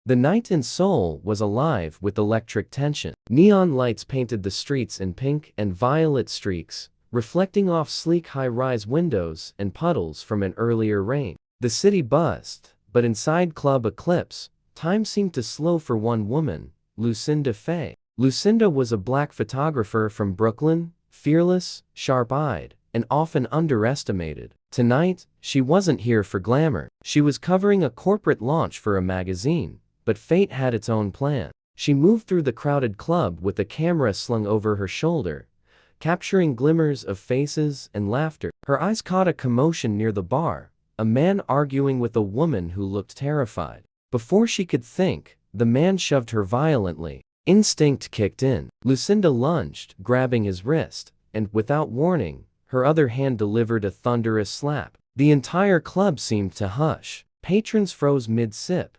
The night in Seoul was alive with electric tension. Neon lights painted the streets in pink and violet streaks, reflecting off sleek high-rise windows and puddles from an earlier rain. The city buzzed, but inside Club Eclipse, time seemed to slow for one woman, Lucinda Fay. Lucinda was a black photographer from Brooklyn, fearless, sharp-eyed, and often underestimated. Tonight, she wasn't here for glamour. She was covering a corporate launch for a magazine, but fate had its own plan. She moved through the crowded club with a camera slung over her shoulder, capturing glimmers of faces and laughter. Her eyes caught a commotion near the bar, a man arguing with a woman who looked terrified. Before she could think, the man shoved her violently. Instinct kicked in. Lucinda lunged, grabbing his wrist, and without warning, her other hand delivered a thunderous slap. The entire club seemed to hush. Patrons froze mid-sip,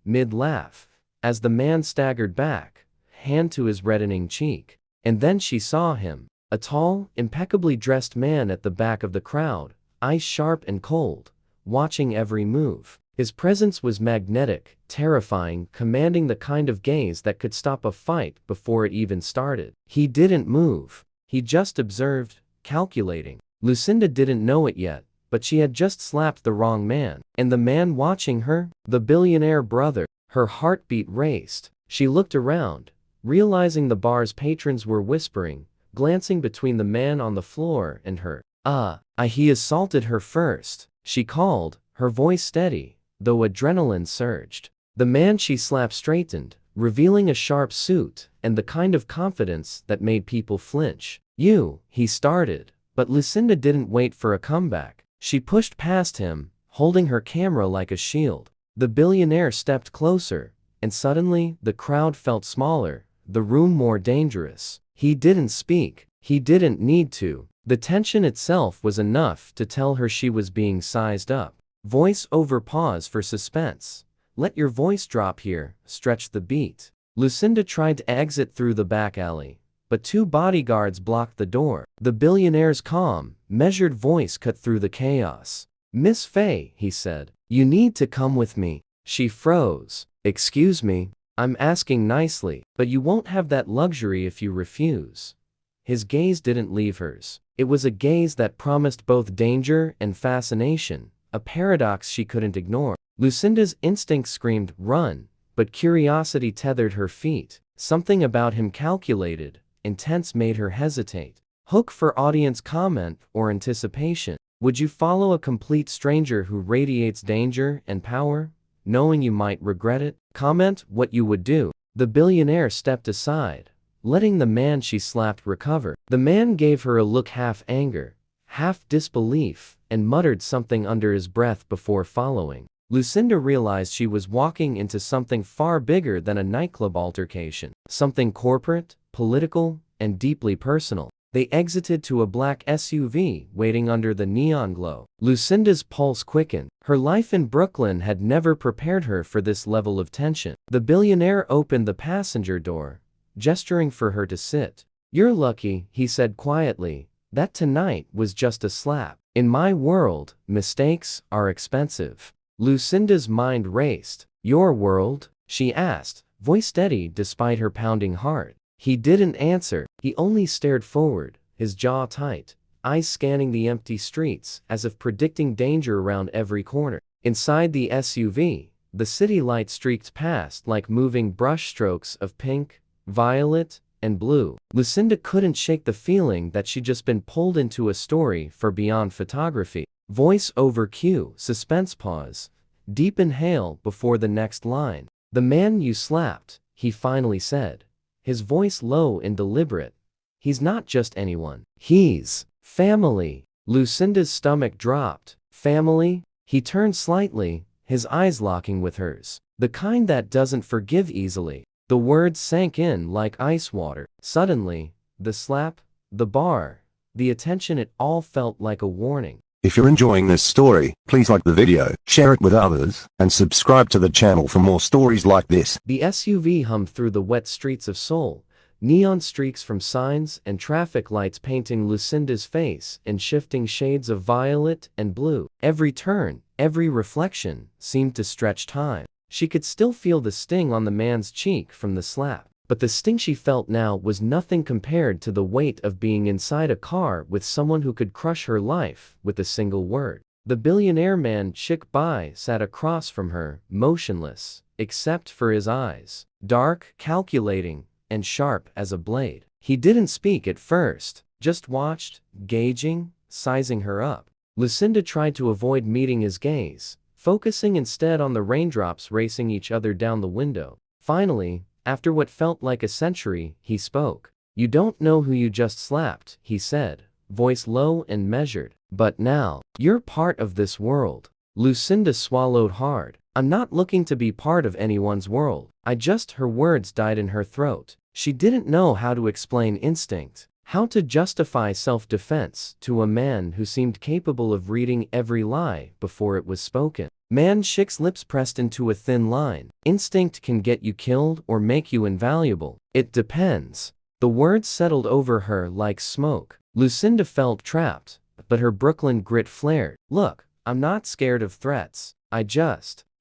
mid-laugh, as the man staggered back, hand to his reddening cheek. And then she saw him, a tall, impeccably dressed man at the back of the crowd, eyes sharp and cold, watching every move. His presence was magnetic, terrifying, commanding the kind of gaze that could stop a fight before it even started. He didn't move. He just observed, calculating. Lucinda didn't know it yet, but she had just slapped the wrong man. And the man watching her? The billionaire brother. Her heartbeat raced. She looked around, realizing the bar's patrons were whispering, glancing between the man on the floor and her. He assaulted her first, she called, her voice steady, though adrenaline surged. The man she slapped straightened, revealing a sharp suit and the kind of confidence that made people flinch. He started, but Lucinda didn't wait for a comeback. She pushed past him, holding her camera like a shield. The billionaire stepped closer, and suddenly the crowd felt smaller, the room more dangerous. He didn't speak. He didn't need to. The tension itself was enough to tell her she was being sized up. Voice over pause for suspense. Let your voice drop here, stretch the beat. Lucinda tried to exit through the back alley, but two bodyguards blocked the door. The billionaire's calm, measured voice cut through the chaos. Miss Fay, he said, you need to come with me. She froze. Excuse me, I'm asking nicely, but you won't have that luxury if you refuse. His gaze didn't leave hers. It was a gaze that promised both danger and fascination, a paradox she couldn't ignore. Lucinda's instinct screamed, run, but curiosity tethered her feet. Something about him calculated, intense made her hesitate. Hook for audience comment or anticipation. Would you follow a complete stranger who radiates danger and power, knowing you might regret it? Comment what you would do. The billionaire stepped aside, letting the man she slapped recover. The man gave her a look, half anger, half disbelief, and muttered something under his breath before following. Lucinda realized she was walking into something far bigger than a nightclub altercation. Something corporate, political, and deeply personal. They exited to a black SUV waiting under the neon glow. Lucinda's pulse quickened. Her life in Brooklyn had never prepared her for this level of tension. The billionaire opened the passenger door, gesturing for her to sit. You're lucky, he said quietly, that tonight was just a slap. In my world, mistakes are expensive. Lucinda's mind raced. Your world? She asked, voice steady despite her pounding heart. He didn't answer. He only stared forward, his jaw tight, eyes scanning the empty streets as if predicting danger around every corner. Inside the SUV, the city lights streaked past like moving brushstrokes of pink, violet, and blue. Lucinda couldn't shake the feeling that she'd just been pulled into a story for beyond photography. Voice over cue, suspense pause, deep inhale before the next line. The man you slapped, he finally said, his voice low and deliberate. He's not just anyone. He's family. Lucinda's stomach dropped. Family? He turned slightly, his eyes locking with hers. The kind that doesn't forgive easily. The words sank in like ice water. Suddenly, the slap, the bar, the attention, it all felt like a warning. If you're enjoying this story, please like the video, share it with others, and subscribe to the channel for more stories like this. The SUV hummed through the wet streets of Seoul, neon streaks from signs and traffic lights painting Lucinda's face in shifting shades of violet and blue. Every turn, every reflection, seemed to stretch time. She could still feel the sting on the man's cheek from the slap. But the sting she felt now was nothing compared to the weight of being inside a car with someone who could crush her life with a single word. The billionaire man Chick Bai sat across from her, motionless, except for his eyes, dark, calculating, and sharp as a blade. He didn't speak at first, just watched, gauging, sizing her up. Lucinda tried to avoid meeting his gaze, focusing instead on the raindrops racing each other down the window. Finally, after what felt like a century, he spoke. "You don't know who you just slapped," he said, voice low and measured. "But now, you're part of this world." Lucinda swallowed hard. "I'm not looking to be part of anyone's world. Her words died in her throat. She didn't know how to explain instinct, how to justify self-defense to a man who seemed capable of reading every lie before it was spoken. Man Chick's lips pressed into a thin line. "Instinct can get you killed or make you invaluable. It depends." The words settled over her like smoke. Lucinda felt trapped, but her Brooklyn grit flared. "Look, I'm not scared of threats.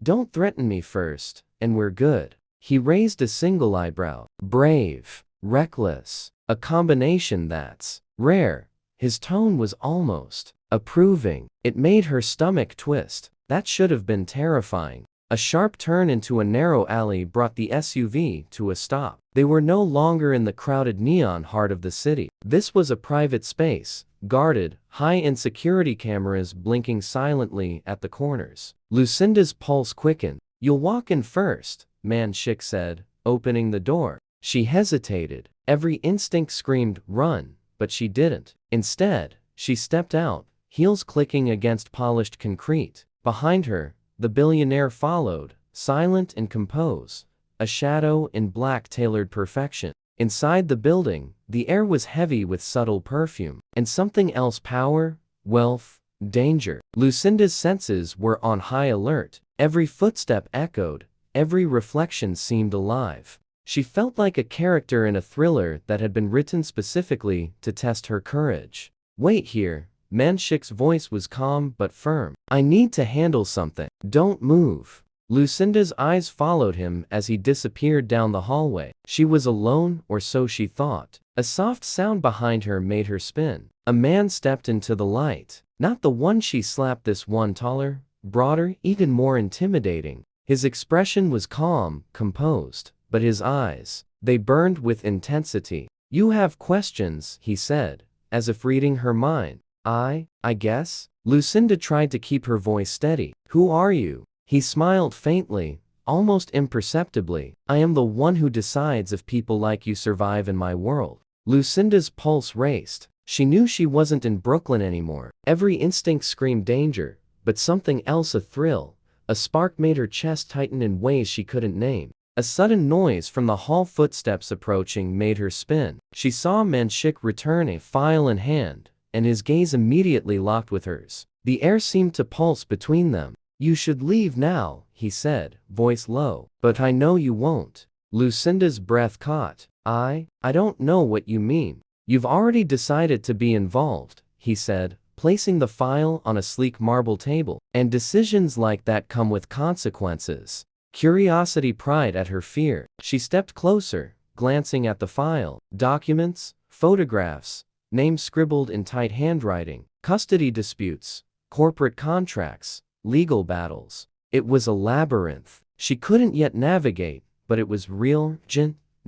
Don't threaten me first, and we're good." He raised a single eyebrow. "Brave, reckless, a combination that's rare." His tone was almost approving. It made her stomach twist. That should have been terrifying. A sharp turn into a narrow alley brought the SUV to a stop. They were no longer in the crowded neon heart of the city. This was a private space, guarded, high-end security cameras blinking silently at the corners. Lucinda's pulse quickened. "You'll walk in first," Man Chick said, opening the door. She hesitated. Every instinct screamed, "Run," but she didn't. Instead, she stepped out, heels clicking against polished concrete. Behind her, the billionaire followed, silent and composed, a shadow in black tailored perfection. Inside the building, the air was heavy with subtle perfume, and something else: power, wealth, danger. Lucinda's senses were on high alert. Every footstep echoed, every reflection seemed alive. She felt like a character in a thriller that had been written specifically to test her courage. "Wait here." Man Chick's voice was calm but firm. "I need to handle something. Don't move." Lucinda's eyes followed him as he disappeared down the hallway. She was alone, or so she thought. A soft sound behind her made her spin. A man stepped into the light. Not the one she slapped, this one taller, broader, even more intimidating. His expression was calm, composed, but his eyes, they burned with intensity. "You have questions," he said, as if reading her mind. I guess." Lucinda tried to keep her voice steady. "Who are you?" He smiled faintly, almost imperceptibly. "I am the one who decides if people like you survive in my world." Lucinda's pulse raced. She knew she wasn't in Brooklyn anymore. Every instinct screamed danger, but something else, a thrill, a spark, made her chest tighten in ways she couldn't name. A sudden noise from the hall, footsteps approaching, made her spin. She saw Man Chick return, a file in hand, and his gaze immediately locked with hers. The air seemed to pulse between them. "You should leave now," he said, voice low. "But I know you won't." Lucinda's breath caught. I don't know what you mean." "You've already decided to be involved," he said, placing the file on a sleek marble table. "And decisions like that come with consequences." Curiosity pried at her fear. She stepped closer, glancing at the file. Documents, photographs, names scribbled in tight handwriting, custody disputes, corporate contracts, legal battles. It was a labyrinth. She couldn't yet navigate, but it was real,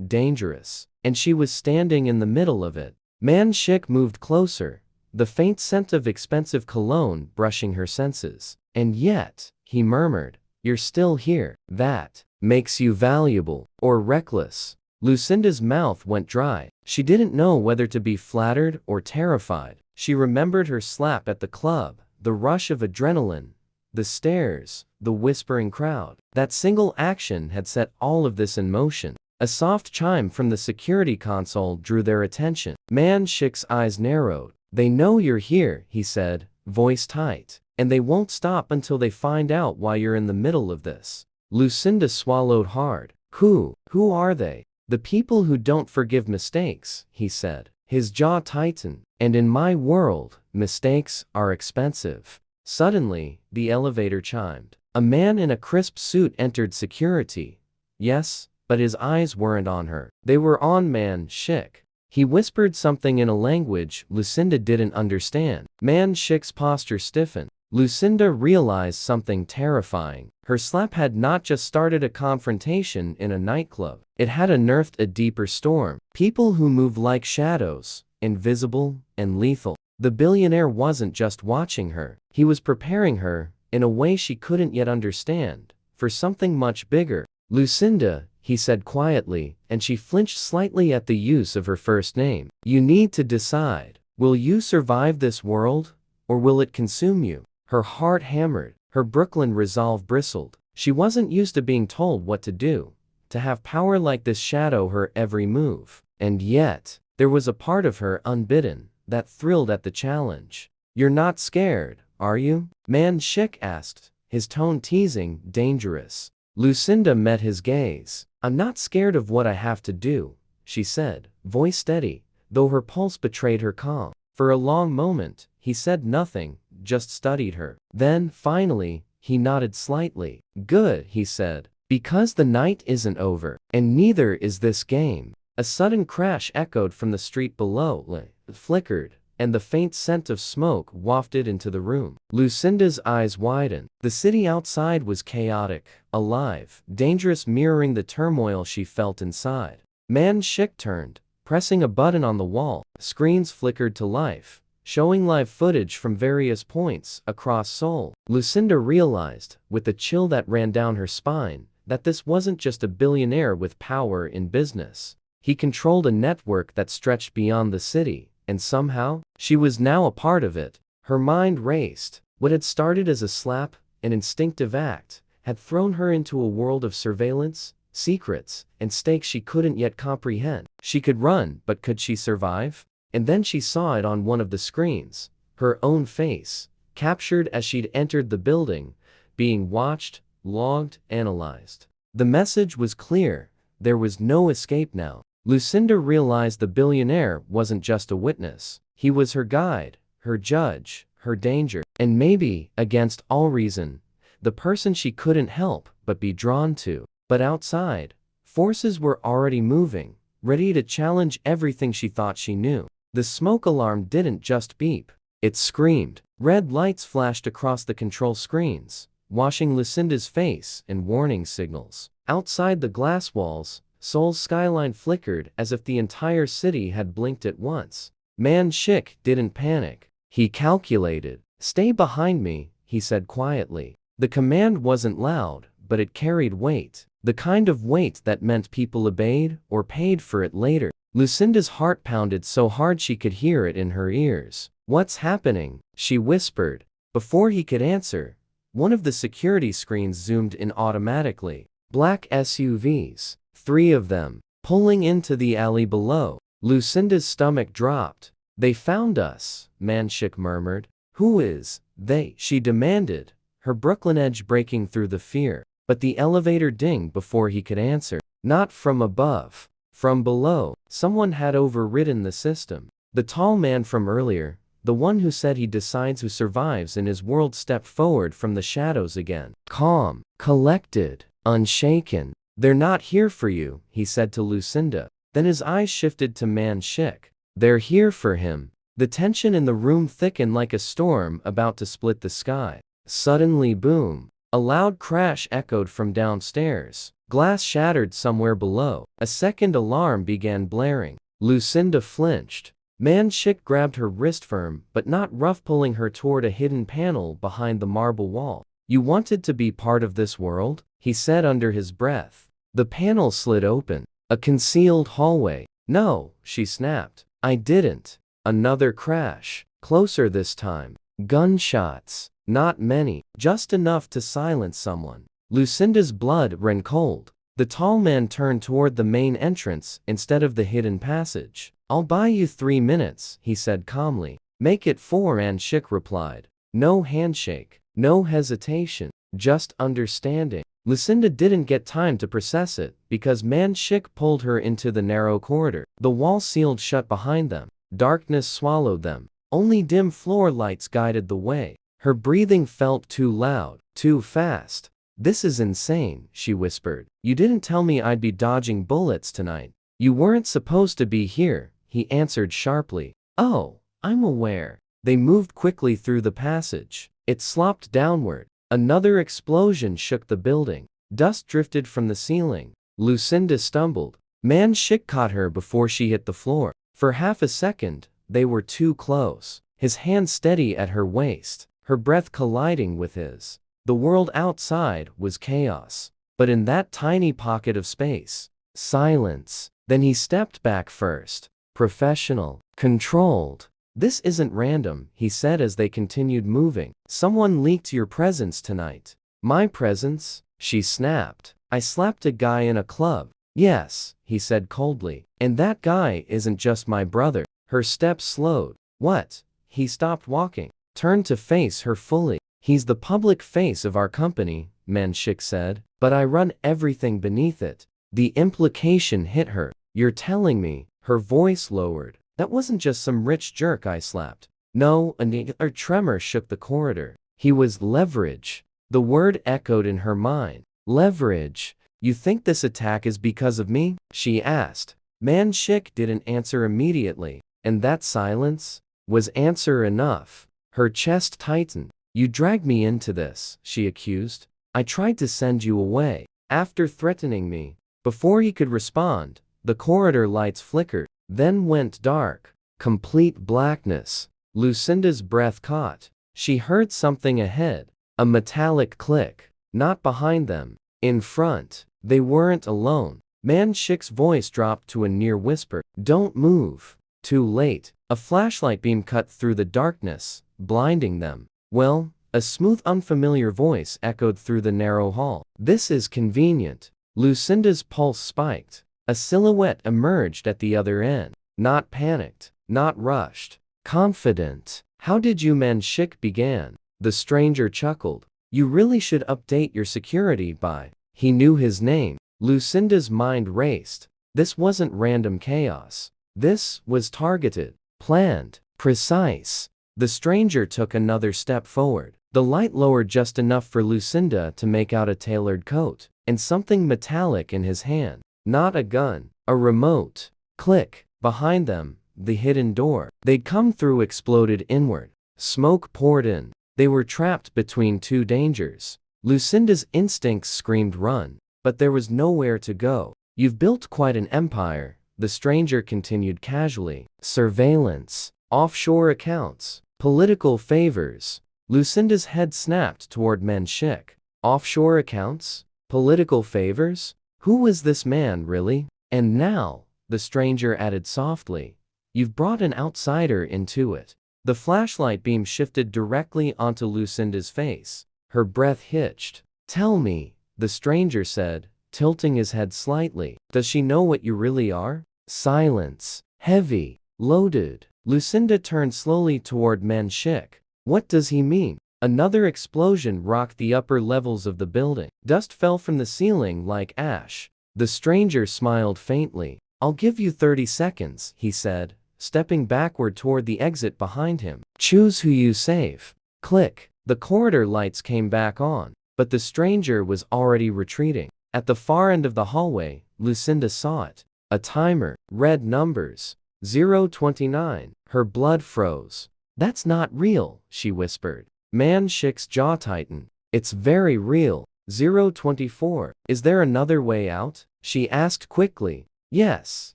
dangerous. And she was standing in the middle of it. Man Chick moved closer, the faint scent of expensive cologne brushing her senses. "And yet," he murmured, "you're still here. That makes you valuable, or reckless." Lucinda's mouth went dry. She didn't know whether to be flattered or terrified. She remembered her slap at the club, the rush of adrenaline, the stares, the whispering crowd. That single action had set all of this in motion. A soft chime from the security console drew their attention. Man Chick's eyes narrowed. "They know you're here," he said, voice tight. "And they won't stop until they find out why you're in the middle of this." Lucinda swallowed hard. Who are they?" "The people who don't forgive mistakes," he said. His jaw tightened. "And in my world, mistakes are expensive." Suddenly, the elevator chimed. A man in a crisp suit entered security. Yes, but his eyes weren't on her. They were on Man Shik. He whispered something in a language Lucinda didn't understand. Man Shik's posture stiffened. Lucinda realized something terrifying. Her slap had not just started a confrontation in a nightclub. It had unearthed a deeper storm. People who move like shadows, invisible and lethal. The billionaire wasn't just watching her. He was preparing her, in a way she couldn't yet understand, for something much bigger. Lucinda, he said quietly, and she flinched slightly at the use of her first name. You need to decide. Will you survive this world, or will it consume you? Her heart hammered. Her Brooklyn resolve bristled. She wasn't used to being told what to do, to have power like this shadow her every move. And yet, there was a part of her unbidden, that thrilled at the challenge. You're not scared, are you? Man Shik asked, his tone teasing, dangerous. Lucinda met his gaze. I'm not scared of what I have to do, she said, voice steady, though her pulse betrayed her calm. For a long moment, he said nothing, just studied her. Then, finally, he nodded slightly. Good, he said, because the night isn't over, and neither is this game. A sudden crash echoed from the street below, flickered, and the faint scent of smoke wafted into the room. Lucinda's eyes widened. The city outside was chaotic, alive, dangerous, mirroring the turmoil she felt inside. Man Shik turned, pressing a button on the wall. Screens flickered to life, showing live footage from various points across Seoul. Lucinda realized, with a chill that ran down her spine, that this wasn't just a billionaire with power in business. He controlled a network that stretched beyond the city. And somehow, she was now a part of it. Her mind raced. What had started as a slap, an instinctive act, had thrown her into a world of surveillance, secrets, and stakes she couldn't yet comprehend. She could run, but could she survive? And then she saw it on one of the screens, her own face, captured as she'd entered the building, being watched, logged, analyzed. The message was clear. There was no escape now. Lucinda realized the billionaire wasn't just a witness. He was her guide, her judge, her danger, and maybe, against all reason, the person she couldn't help but be drawn to. But outside, forces were already moving, ready to challenge everything she thought she knew. The smoke alarm didn't just beep. It screamed. Red lights flashed across the control screens, washing Lucinda's face in warning signals. Outside the glass walls, Seoul's skyline flickered as if the entire city had blinked at once. Man Shik didn't panic. He calculated. Stay behind me, he said quietly. The command wasn't loud, but it carried weight. The kind of weight that meant people obeyed or paid for it later. Lucinda's heart pounded so hard she could hear it in her ears. What's happening? She whispered. Before he could answer, one of the security screens zoomed in automatically. Black SUVs. 3 of them, pulling into the alley below. Lucinda's stomach dropped. They found us, Man Shik murmured. Who is they? She demanded, her Brooklyn edge breaking through the fear. But the elevator dinged before he could answer. Not from above. From below. Someone had overridden the system. The tall man from earlier, the one who said he decides who survives in his world, stepped forward from the shadows again. Calm, collected, unshaken. They're not here for you, he said to Lucinda. Then his eyes shifted to Man Shik. They're here for him. The tension in the room thickened like a storm about to split the sky. Suddenly, boom. A loud crash echoed from downstairs. Glass shattered somewhere below. A second alarm began blaring. Lucinda flinched. Man Shik grabbed her wrist firm, but not rough, pulling her toward a hidden panel behind the marble wall. You wanted to be part of this world? He said under his breath. The panel slid open. A concealed hallway. No, she snapped. I didn't. Another crash. Closer this time. Gunshots. Not many. Just enough to silence someone. Lucinda's blood ran cold. The tall man turned toward the main entrance instead of the hidden passage. I'll buy you 3 minutes, he said calmly. Make it 4, Man Shik replied. No handshake. No hesitation. Just understanding. Lucinda didn't get time to process it, because Man Shik pulled her into the narrow corridor. The wall sealed shut behind them. Darkness swallowed them. Only dim floor lights guided the way. Her breathing felt too loud, too fast. "This is insane," she whispered. "You didn't tell me I'd be dodging bullets tonight." "You weren't supposed to be here," he answered sharply. "Oh, I'm aware." They moved quickly through the passage. It slopped downward. Another explosion shook the building. Dust drifted from the ceiling. Lucinda stumbled. Man-Shik caught her before she hit the floor. For half a second, they were too close. His hand steady at her waist, her breath colliding with his. The world outside was chaos. But in that tiny pocket of space, silence. Then he stepped back first. Professional. Controlled. "This isn't random," he said as they continued moving. "Someone leaked your presence tonight." "My presence?" she snapped. "I slapped a guy in a club." "Yes," he said coldly. "And that guy isn't just my brother." Her steps slowed. "What?" He stopped walking, turned to face her fully. "He's the public face of our company," Man-Shik said. "But I run everything beneath it." The implication hit her. "You're telling me," her voice lowered, "that wasn't just some rich jerk I slapped?" "No," a tremor shook the corridor. "He was leverage." The word echoed in her mind. "Leverage. You think this attack is because of me?" she asked. Man-Shik didn't answer immediately, and that silence was answer enough. Her chest tightened. "You dragged me into this," she accused. "I tried to send you away. After threatening me." Before he could respond, the corridor lights flickered, then went dark. Complete blackness. Lucinda's breath caught. She heard something ahead. A metallic click. Not behind them. In front. They weren't alone. Man-Shik's voice dropped to a near whisper. "Don't move." Too late. A flashlight beam cut through the darkness, blinding them. "Well," a smooth unfamiliar voice echoed through the narrow hall. "This is convenient." Lucinda's pulse spiked. A silhouette emerged at the other end. Not panicked. Not rushed. Confident. "How did you?" Man-Shik began. The stranger chuckled. "You really should update your security by." He knew his name. Lucinda's mind raced. This wasn't random chaos. This was targeted, planned, precise. The stranger took another step forward. The light lowered just enough for Lucinda to make out a tailored coat, and something metallic in his hand. Not a gun, a remote. Click. Behind them, the hidden door they'd come through exploded inward. Smoke poured in. They were trapped between two dangers. Lucinda's instincts screamed run, but there was nowhere to go. "You've built quite an empire," the stranger continued casually. "Surveillance, offshore accounts, political favors." Lucinda's head snapped toward Man-Shik. Offshore accounts? Political favors? Who was this man really? "And now," the stranger added softly, "you've brought an outsider into it." The flashlight beam shifted directly onto Lucinda's face. Her breath hitched. "Tell me," the stranger said, tilting his head slightly. "Does she know what you really are?" Silence. Heavy. Loaded. Lucinda turned slowly toward Man-Shik. "What does he mean?" Another explosion rocked the upper levels of the building. Dust fell from the ceiling like ash. The stranger smiled faintly. "I'll give you 30 seconds, he said, stepping backward toward the exit behind him. "Choose who you save." Click. The corridor lights came back on, but the stranger was already retreating. At the far end of the hallway, Lucinda saw it. A timer. Red numbers. 029. Her blood froze. "That's not real," she whispered. Man-Shik's jaw tightened. "It's very real." 024. "Is there another way out?" she asked quickly. "Yes,"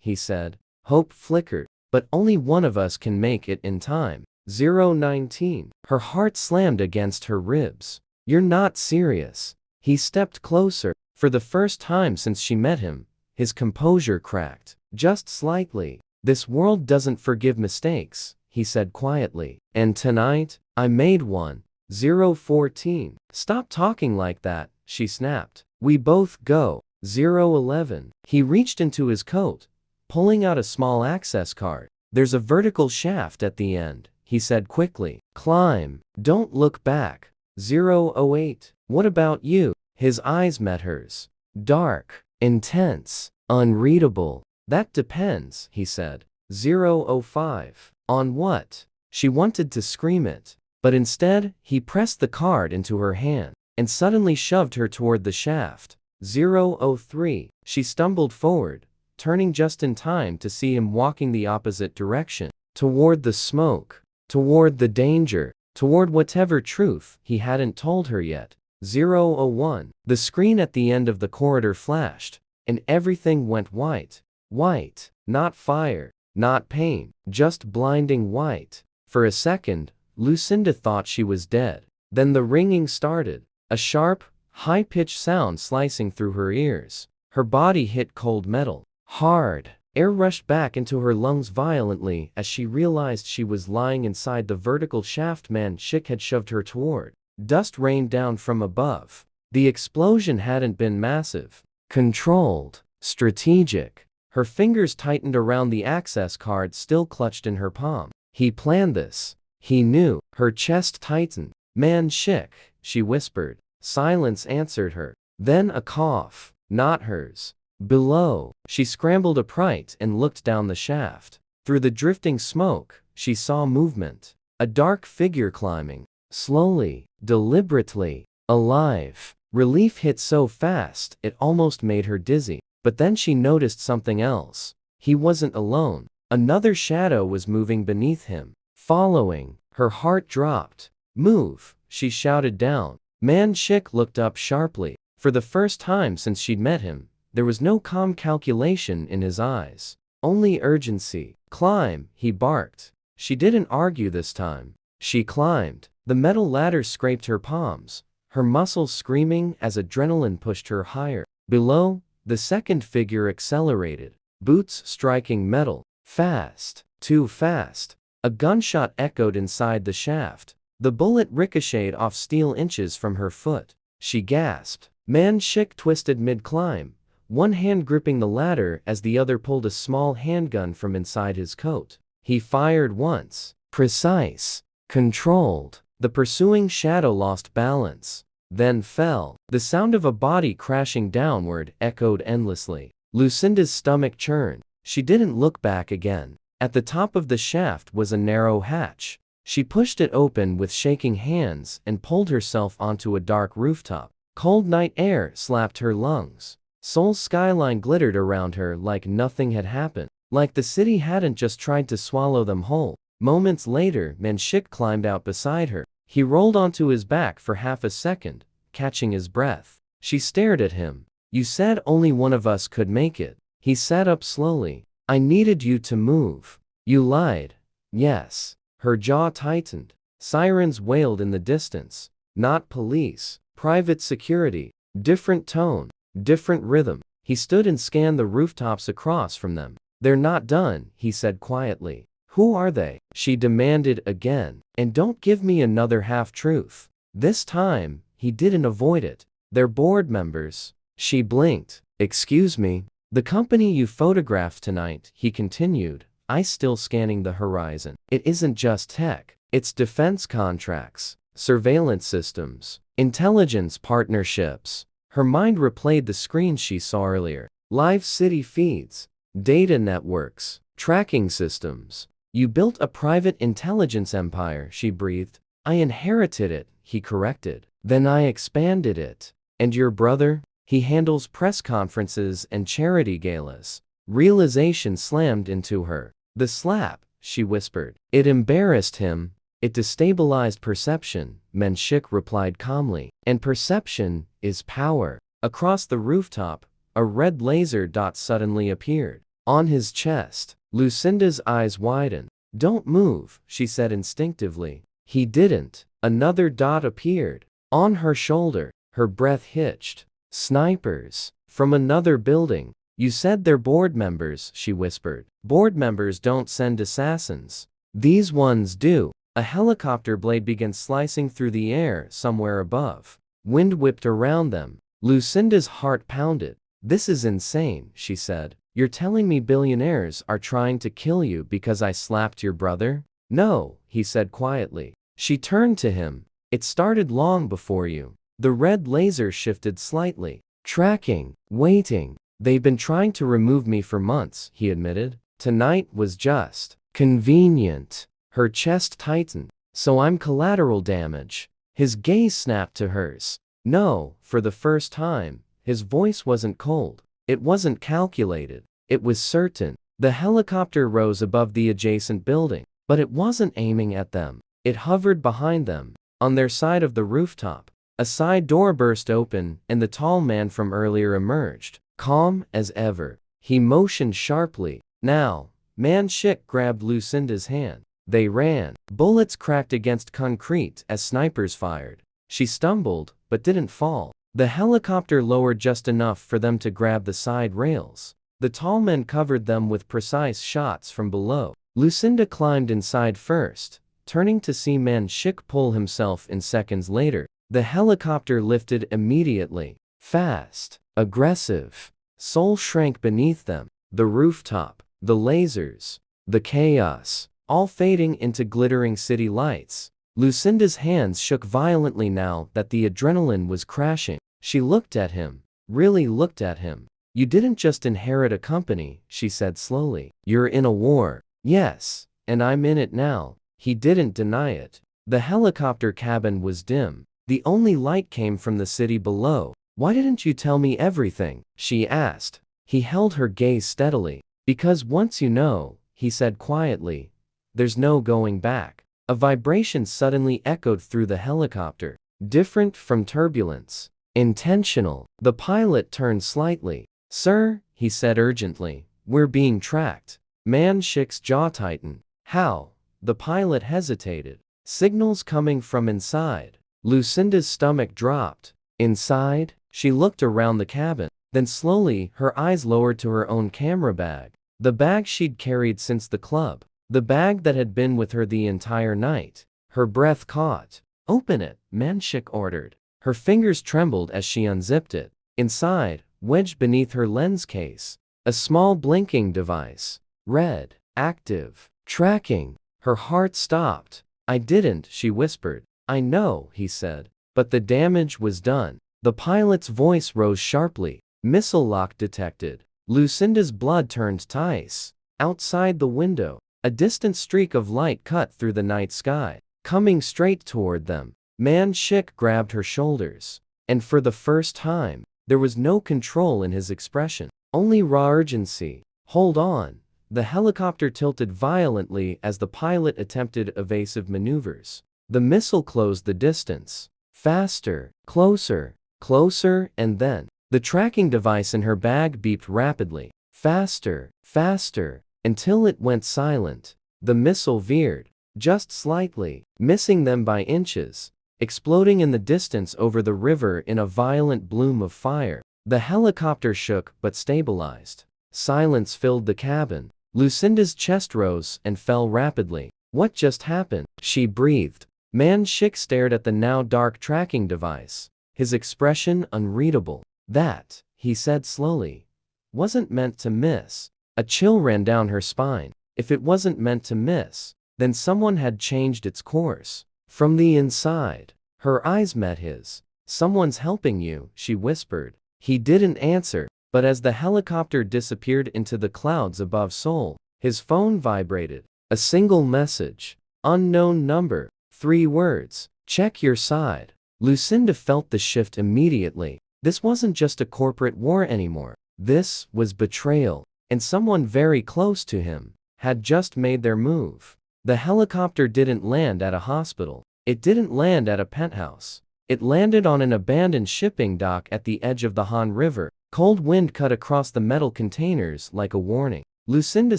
he said. Hope flickered. "But only one of us can make it in time." 019. Her heart slammed against her ribs. "You're not serious." He stepped closer. For the first time since she met him, his composure cracked. Just slightly. "This world doesn't forgive mistakes," he said quietly. "And tonight, I made one." 014. "Stop talking like that," she snapped. "We both go." 011. He reached into his coat, pulling out a small access card. "There's a vertical shaft at the end," he said quickly. "Climb. Don't look back." 008. "What about you?" His eyes met hers. Dark. Intense. Unreadable. "That depends," he said. 005. "On what?" She wanted to scream it. But instead, he pressed the card into her hand and suddenly shoved her toward the shaft. 003. She stumbled forward, turning just in time to see him walking the opposite direction, toward the smoke, toward the danger, toward whatever truth he hadn't told her yet. 001. The screen at the end of the corridor flashed, and everything went white. White. Not fire, not pain, just blinding white. For a second, Lucinda thought she was dead. Then the ringing started, a sharp, high-pitched sound slicing through her ears. Her body hit cold metal. Hard. Air rushed back into her lungs violently as she realized she was lying inside the vertical shaft Man-Shik had shoved her toward. Dust rained down from above. The explosion hadn't been massive. Controlled. Strategic. Her fingers tightened around the access card still clutched in her palm. He planned this. He knew. Her chest tightened. Man-Shik, she whispered. Silence answered her. Then a cough. Not hers. Below. She scrambled upright and looked down the shaft. Through the drifting smoke, she saw movement. A dark figure climbing. Slowly. Deliberately. Alive. Relief hit so fast it almost made her dizzy. But then she noticed something else. He wasn't alone. Another shadow was moving beneath him. Following. Her heart dropped. Move, she shouted down. Man-Shik looked up sharply. For the first time since she'd met him, there was no calm calculation in his eyes. Only urgency. Climb, he barked. She didn't argue this time. She climbed. The metal ladder scraped her palms, her muscles screaming as adrenaline pushed her higher. Below, the second figure accelerated, boots striking metal. Fast. Too fast. A gunshot echoed inside the shaft. The bullet ricocheted off steel inches from her foot. She gasped. Man-Shik twisted mid-climb, one hand gripping the ladder as the other pulled a small handgun from inside his coat. He fired once. Precise. Controlled. The pursuing shadow lost balance, then fell. The sound of a body crashing downward echoed endlessly. Lucinda's stomach churned. She didn't look back again. At the top of the shaft was a narrow hatch. She pushed it open with shaking hands and pulled herself onto a dark rooftop. Cold night air slapped her lungs. Seoul's skyline glittered around her like nothing had happened, like the city hadn't just tried to swallow them whole. Moments later, Man-Shik climbed out beside her. He rolled onto his back for half a second, catching his breath. She stared at him. You said only one of us could make it. He sat up slowly. I needed you to move. You lied. Yes. Her jaw tightened. Sirens wailed in the distance. Not police. Private security. Different tone. Different rhythm. He stood and scanned the rooftops across from them. They're not done, he said quietly. Who are they? She demanded again. And don't give me another half-truth. This time, he didn't avoid it. They're board members. She blinked. Excuse me. The company you photographed tonight, he continued, eyes still scanning the horizon. It isn't just tech. It's defense contracts, surveillance systems, intelligence partnerships. Her mind replayed the screens she saw earlier. Live city feeds, data networks, tracking systems. You built a private intelligence empire, she breathed. I inherited it, he corrected. Then I expanded it. And your brother? He handles press conferences and charity galas. Realization slammed into her. The slap, she whispered. It embarrassed him. It destabilized perception, Man-Shik replied calmly. And perception is power. Across the rooftop, a red laser dot suddenly appeared. On his chest, Lucinda's eyes widened. Don't move, she said instinctively. He didn't. Another dot appeared. On her shoulder, her breath hitched. Snipers. From another building. You said they're board members, she whispered. Board members don't send assassins. These ones do. A helicopter blade began slicing through the air somewhere above. Wind whipped around them. Lucinda's heart pounded. This is insane, she said. You're telling me billionaires are trying to kill you because I slapped your brother? No, he said quietly. She turned to him. It started long before you. The red laser shifted slightly. Tracking. Waiting. They've been trying to remove me for months, he admitted. Tonight was just convenient. Her chest tightened. So I'm collateral damage. His gaze snapped to hers. No, for the first time, his voice wasn't cold. It wasn't calculated. It was certain. The helicopter rose above the adjacent building, but it wasn't aiming at them. It hovered behind them, on their side of the rooftop. A side door burst open, and the tall man from earlier emerged, calm as ever. He motioned sharply. Now, Man Shik grabbed Lucinda's hand. They ran. Bullets cracked against concrete as snipers fired. She stumbled, but didn't fall. The helicopter lowered just enough for them to grab the side rails. The tall men covered them with precise shots from below. Lucinda climbed inside first, turning to see Man Shik pull himself in seconds later. The helicopter lifted immediately. Fast. Aggressive. Seoul shrank beneath them. The rooftop, the lasers, the chaos, all fading into glittering city lights. Lucinda's hands shook violently now that the adrenaline was crashing. She looked at him, really looked at him. You didn't just inherit a company, she said slowly. You're in a war. Yes, and I'm in it now. He didn't deny it. The helicopter cabin was dim. The only light came from the city below. Why didn't you tell me everything? She asked. He held her gaze steadily. Because once you know, he said quietly, there's no going back. A vibration suddenly echoed through the helicopter. Different from turbulence. Intentional. The pilot turned slightly. Sir, he said urgently, we're being tracked. Man Shik's jaw tightened. How? The pilot hesitated. Signals coming from inside. Lucinda's stomach dropped. Inside? She looked around the cabin. Then slowly, her eyes lowered to her own camera bag. The bag she'd carried since the club. The bag that had been with her the entire night. Her breath caught. Open it, Man Shik ordered. Her fingers trembled as she unzipped it. Inside, wedged beneath her lens case, a small blinking device. Red. Active. Tracking. Her heart stopped. I didn't, she whispered. I know, he said. But the damage was done. The pilot's voice rose sharply. Missile lock detected. Lucinda's blood turned to ice. Outside the window, a distant streak of light cut through the night sky, coming straight toward them. Man Shik grabbed her shoulders. And for the first time, there was no control in his expression. Only raw urgency. Hold on. The helicopter tilted violently as the pilot attempted evasive maneuvers. The missile closed the distance. Faster, closer, closer, and then, the tracking device in her bag beeped rapidly. Faster, faster, until it went silent. The missile veered, just slightly, missing them by inches, exploding in the distance over the river in a violent bloom of fire. The helicopter shook but stabilized. Silence filled the cabin. Lucinda's chest rose and fell rapidly. What just happened? She breathed. Man Shik stared at the now dark tracking device, his expression unreadable. That, he said slowly, wasn't meant to miss. A chill ran down her spine. If it wasn't meant to miss, then someone had changed its course. From the inside, her eyes met his. Someone's helping you, she whispered. He didn't answer, but as the helicopter disappeared into the clouds above Seoul, his phone vibrated. A single message. Unknown number. 3 words. Check your side. Lucinda felt the shift immediately. This wasn't just a corporate war anymore. This was betrayal. And someone very close to him had just made their move. The helicopter didn't land at a hospital. It didn't land at a penthouse. It landed on an abandoned shipping dock at the edge of the Han River. Cold wind cut across the metal containers like a warning. Lucinda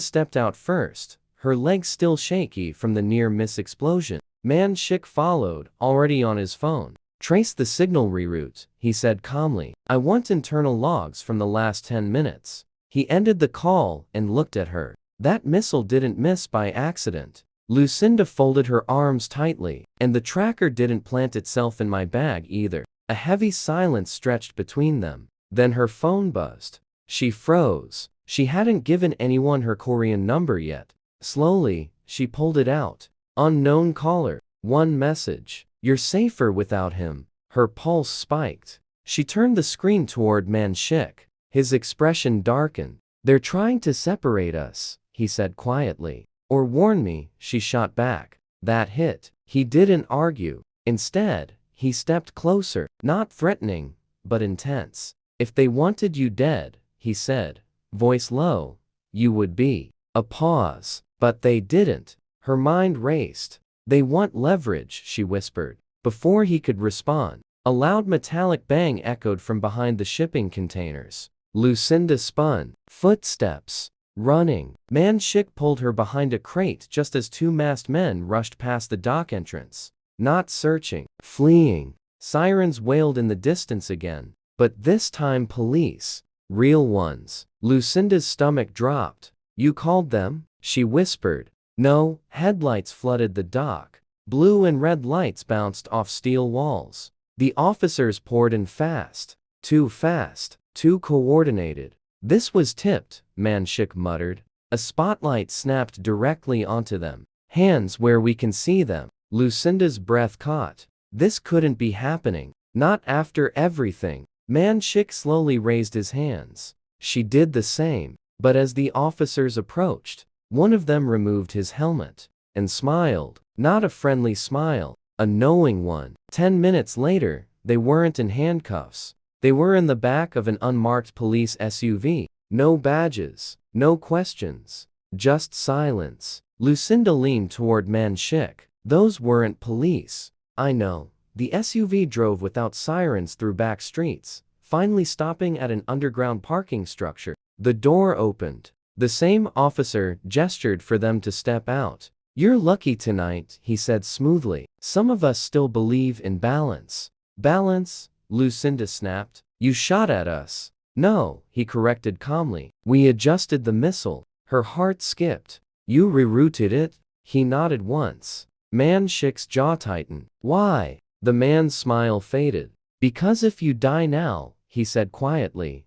stepped out first, her legs still shaky from the near-miss explosion. Man Shik followed, already on his phone. Trace the signal reroute, he said calmly. I want internal logs from the last 10 minutes. He ended the call and looked at her. That missile didn't miss by accident. Lucinda folded her arms tightly, and the tracker didn't plant itself in my bag either. A heavy silence stretched between them. Then her phone buzzed. She froze. She hadn't given anyone her Korean number yet. Slowly, she pulled it out. Unknown caller. One message. You're safer without him. Her pulse spiked. She turned the screen toward Man Shik. His expression darkened. They're trying to separate us, he said quietly. Or warn me, she shot back. That hit. He didn't argue. Instead, he stepped closer, not threatening, but intense. If they wanted you dead, he said, voice low, you would be. A pause. But they didn't. Her mind raced. They want leverage, she whispered. Before he could respond, a loud metallic bang echoed from behind the shipping containers. Lucinda spun. Footsteps. Running. Man Shik pulled her behind a crate just as two masked men rushed past the dock entrance. Not searching. Fleeing. Sirens wailed in the distance again. But this time police. Real ones. Lucinda's stomach dropped. You called them? She whispered. No, headlights flooded the dock. Blue and red lights bounced off steel walls. The officers poured in fast. Too fast. Too coordinated. This was tipped, Man Shik muttered. A spotlight snapped directly onto them. Hands where we can see them. Lucinda's breath caught. This couldn't be happening. Not after everything. Man Shik slowly raised his hands. She did the same. But as the officers approached, one of them removed his helmet and smiled. Not a friendly smile, a knowing one. 10 minutes later, they weren't in handcuffs. They were in the back of an unmarked police SUV. No badges, no questions, just silence. Lucinda leaned toward Man Shik. Those weren't police. I know. The SUV drove without sirens through back streets, finally stopping at an underground parking structure. The door opened. The same officer gestured for them to step out. You're lucky tonight, he said smoothly. Some of us still believe in balance. Balance? Lucinda snapped. You shot at us. No, he corrected calmly. We adjusted the missile. Her heart skipped. You rerouted it? He nodded once. Man Shik's jaw tightened. Why? The man's smile faded. Because if you die now, he said quietly,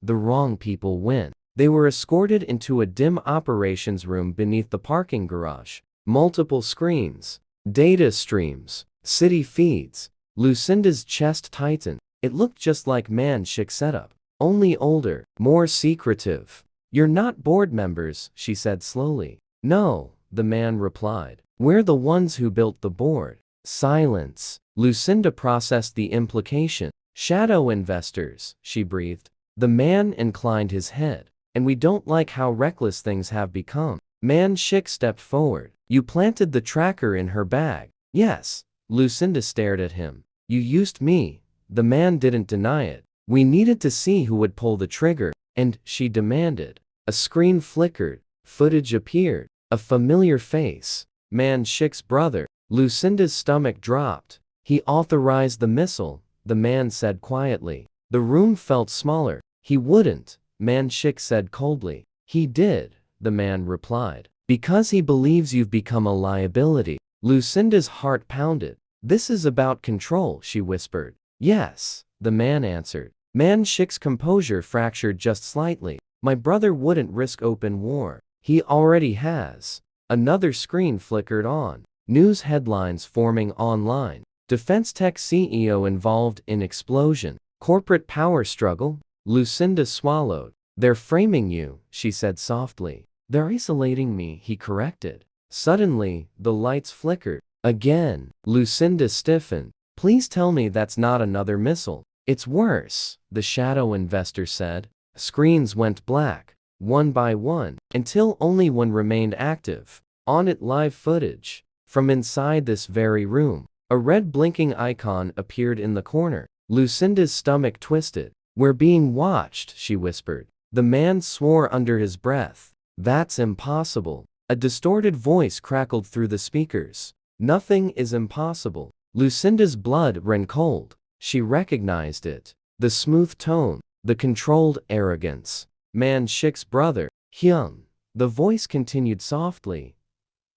the wrong people win. They were escorted into a dim operations room beneath the parking garage. Multiple screens, data streams, city feeds. Lucinda's chest tightened. It looked just like Man Shik's setup, only older, more secretive. You're not board members, she said slowly. No, the man replied. We're the ones who built the board. Silence. Lucinda processed the implication. Shadow investors, she breathed. The man inclined his head. And we don't like how reckless things have become. Man Shik stepped forward. You planted the tracker in her bag. Yes. Lucinda stared at him. You used me. The man didn't deny it. We needed to see who would pull the trigger, and she demanded. A screen flickered. Footage appeared. A familiar face. Man Shik's brother. Lucinda's stomach dropped. He authorized the missile, the man said quietly. The room felt smaller. He wouldn't, Man Shik said coldly. He did, the man replied. Because he believes you've become a liability. Lucinda's heart pounded. This is about control, she whispered. Yes, the man answered. Man Shik's composure fractured just slightly. My brother wouldn't risk open war. He already has. Another screen flickered on. News headlines forming online. Defense tech CEO involved in explosion. Corporate power struggle? Lucinda swallowed. They're framing you, she said softly. They're isolating me, he corrected. Suddenly, the lights flickered. Again, Lucinda stiffened. Please tell me that's not another missile. It's worse, the shadow investor said. Screens went black, one by one, until only one remained active. On it live footage. From inside this very room, a red blinking icon appeared in the corner. Lucinda's stomach twisted. We're being watched, she whispered. The man swore under his breath. That's impossible. A distorted voice crackled through the speakers. Nothing is impossible. Lucinda's blood ran cold. She recognized it. The smooth tone, the controlled arrogance. Man Shik's brother, Hyung. The voice continued softly.